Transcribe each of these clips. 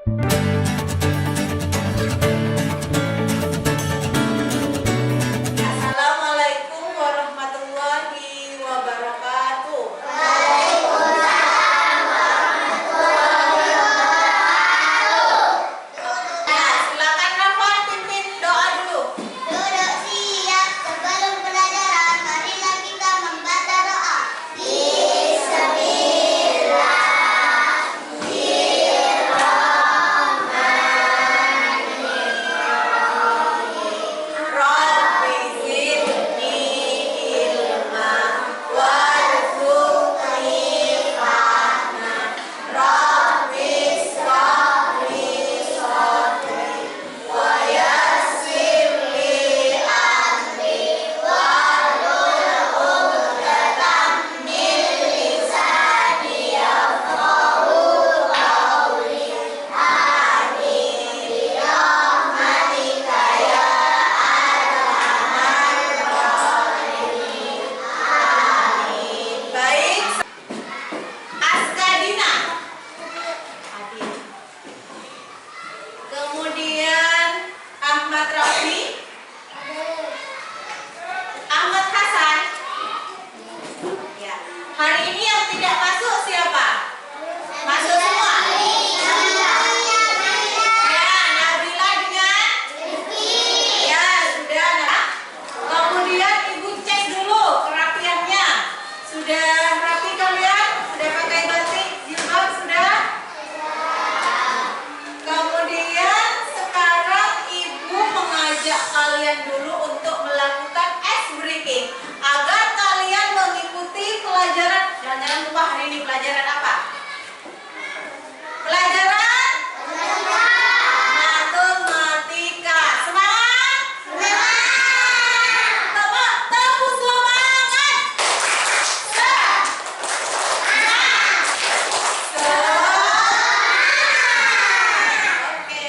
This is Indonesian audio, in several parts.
Assalamualaikum warahmatullahi wabarakatuh. Nah, silakan Rahman pimpin doa dulu. Duduk siap sebelum pelajaran, marilah kita membaca doa. Rabbi zidni ilma warzuqni fahma. Rabbi shrah li sadri wa yassir li amri wahlul 'uqdatam min lisani yafqahu qawli. Amin ya rahmatika ya baik. Askadina hadir. Kemudian Ahmad Rafi, Ahmad Hasan. Ya. Hari ini yang tidak masuk siapa? Masuk semua. Ya, Nabila dengan ya sudah. Nah. Kemudian Ibu cek dulu kerapiannya. Sudah rapi kalian? Sudah pakai batik, jilbab sudah? Kemudian sekarang Ibu mengajak kalian dulu untuk melakukan ice breaking agar kalian mengikuti pelajaran. Jangan lupa hari ini pelajaran apa? Pelajaran matematika. Semangat! Tepuk semangat! Oke,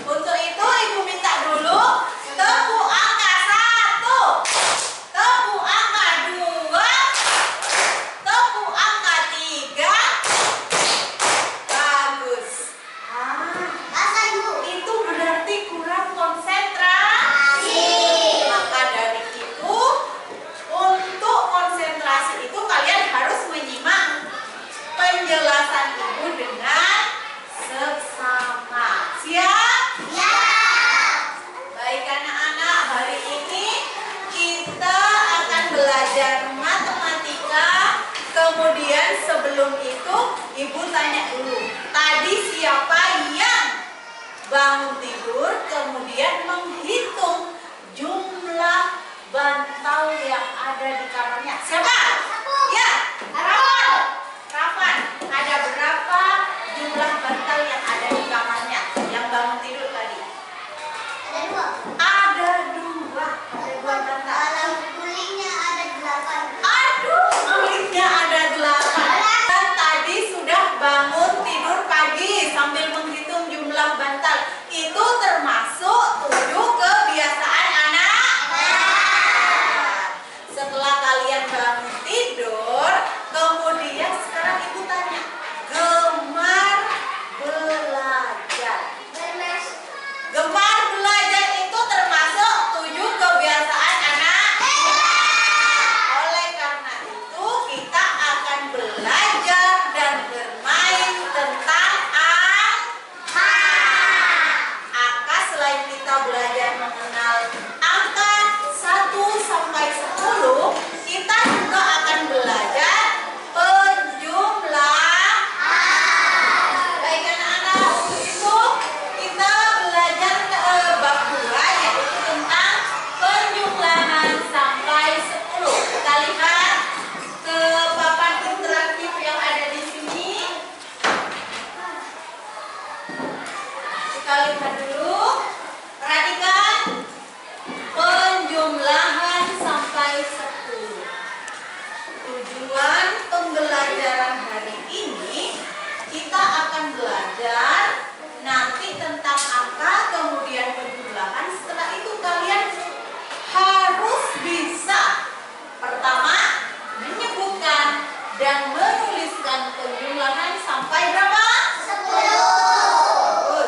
untuk itu Ibu minta dulu tepuk angka 1, tepuk angka 2, tepuk angka 3. Bagus. Itu berarti kurang konsentrasi. Maka dari itu, untuk konsentrasi itu kalian harus menyimak penjelasan Ibu dengan seksama. Siap? Baik anak-anak, hari ini kita akan belajar matematika. Kemudian sebelum itu Ibu tanya dulu, tadi siapa yang bangun tidur kemudian menghitung jumlah bantal yang ada di kamarnya? Siapa? Ya, Rafan. Ada berapa jumlah bantal yang ada di kamarnya yang bangun tidur tadi? Ada dua bantal. Aduh, kulitnya ada 8. Dan tadi sudah bangun tidur pagi sambil menghitung jumlah bantal. Itu termasuk 7 kebiasaan anak. Setelah kalian bangun tidur, kemudian sekarang Ibu tanya, gemar belajar. Gemar belajar itu termasuk 7 kebiasaan anak. Oleh karena itu kita akan belajar dan bermain tentang angka. Angka selain kita belajar mengenal angka 1 sampai 10, kita juga akan belajar penjumlahan. Baik anak-anak, untuk itu kita belajar bab 2 yaitu tentang penjumlahan sampai 10. Kita lihat ke papan interaktif yang ada di sini. Kita lihat dulu. Perhatikan penjumlahan sampai 10. Tujuan pembelajaran hari ini kita akan belajar nanti tentang angka kemudian penjumlahan. Setelah itu kalian harus bisa pertama menyebutkan dan menuliskan penjumlahan sampai berapa? 10.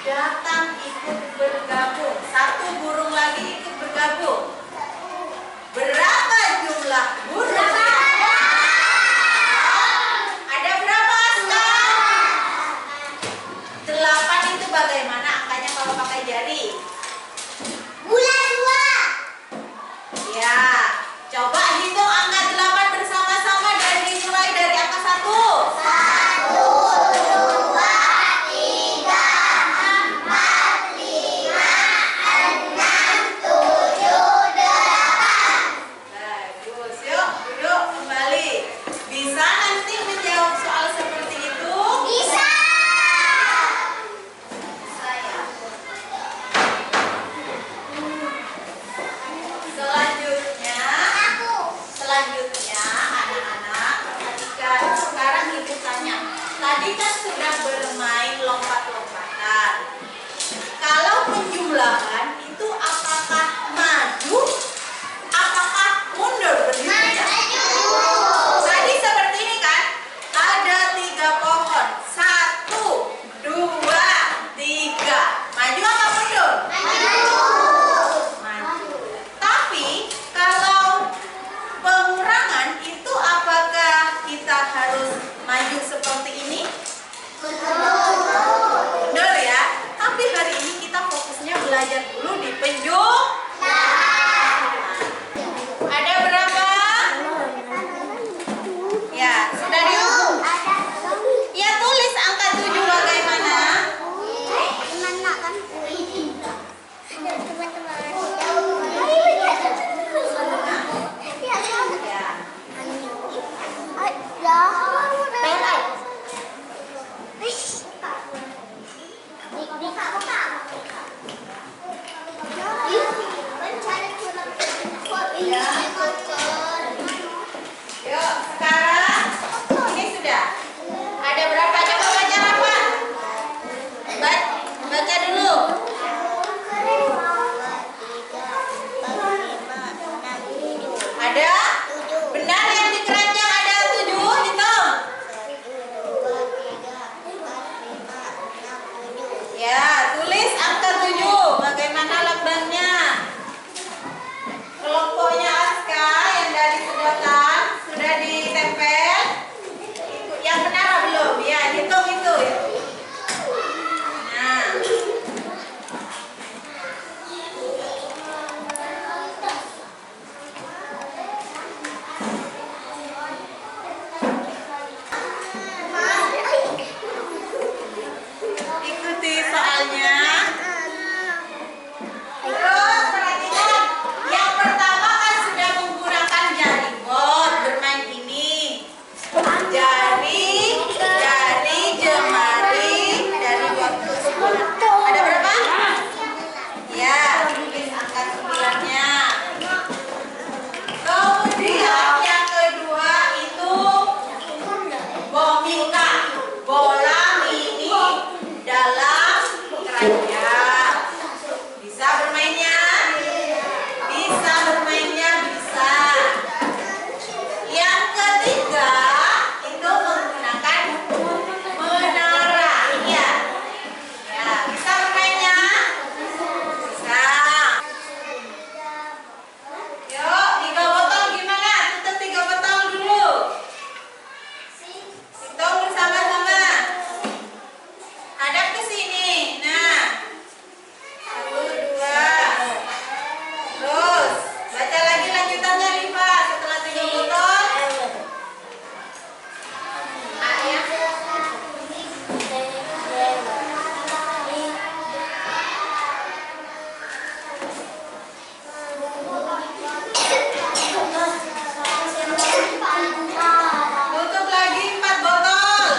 datang ikut bergabung. Satu burung lagi ikut bergabung. Berapa jumlah burung? Ada berapa, Aska? 8 itu bagaimana angkanya kalau pakai jari? Bulan 2. Ya, coba hitung angka 8 bersama-sama mulai dari angka 1. 1, 2, 3, 4, 5, 6, 7, 8. Bagus, yuk duduk kembali. Bisa nanti menjawab soal seperti itu? Bisa. Saya. Selanjutnya anak-anak, perhatikan. Sekarang ibu tanya. Tadi kan sudah bermain lompat-lompatan. Kalau penjumlahan itu apakah maju? Apakah mundur berdirinya? Tadi seperti ini kan? Ada 3 pohon. 1, 2, 3. Maju apa mundur? Maju. Tapi kalau pengurangan itu apakah kita harus maju seperti ini? Mundur ya. Tapi hari ini kita fokusnya belajar dulu di penjumlahan. Ada berapa? Ya, sudah dihitung. Ya, tulis angka 7 bagaimana? Yuk, sekarang ini sudah. Ada berapa? Coba baca 8. Baca dulu. Ada? Benar yang di keranjang ada 7, hitung. Ya, tulis angka 7. Bagaimana lambangnya? Kelompoknya Aska yang dari sedotan sudah ditempel. Yang benar belum? Ya, hitung itu. Nah. Ikuti soalnya. Terus perhatikan. Yang pertama kan sudah menggunakan jari bot bermain ini. Jari, jemari, jari bot. Ada berapa? Ya, tulis angka 9-nya. Kemudian yang kedua itu komika, bola mini dalam keranjang. Bisa bermainnya? Bisa bermainnya, bisa. Yang ketiga itu menggunakan menara. Iya. Ya, bisa bermainnya? Bisa. Yuk, 3 botol gimana? Tutup 3 botol dulu. Hitung bersama-sama. Hadap ke sini. Nah. 1, 2. Terus, baca lagi lanjutannya, Rifa. Setelah 3 botol. A ya. Tutup lagi 4 botol.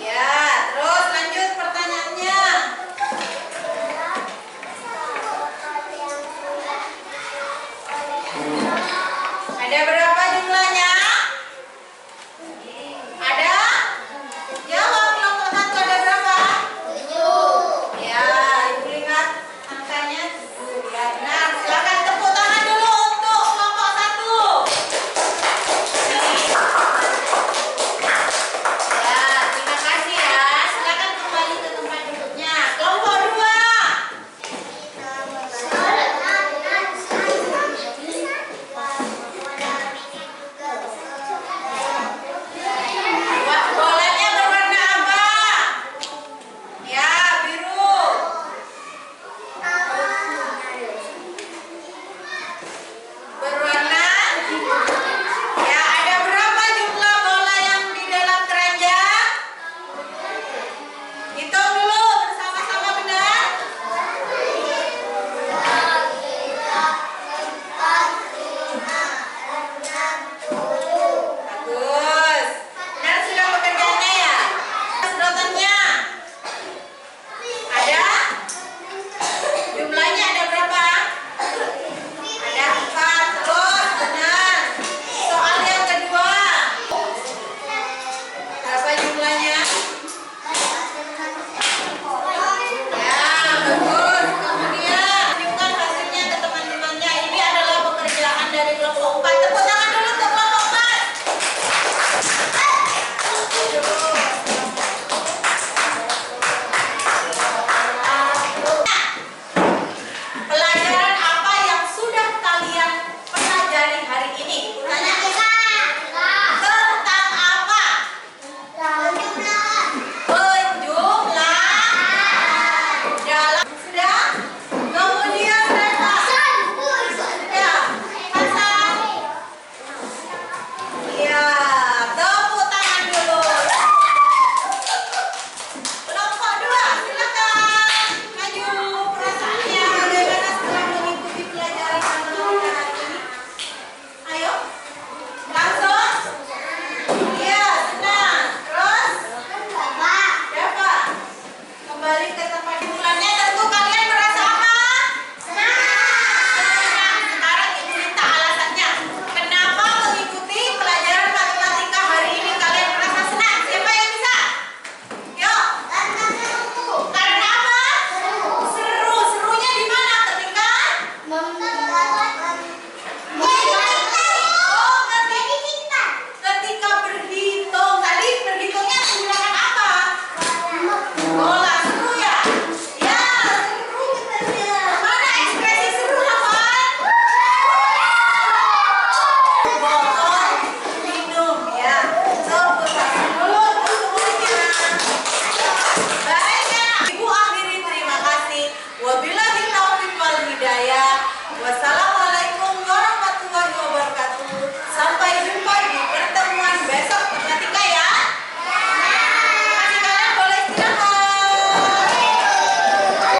Ya, terus lanjut pertanyaannya. Ada berapa?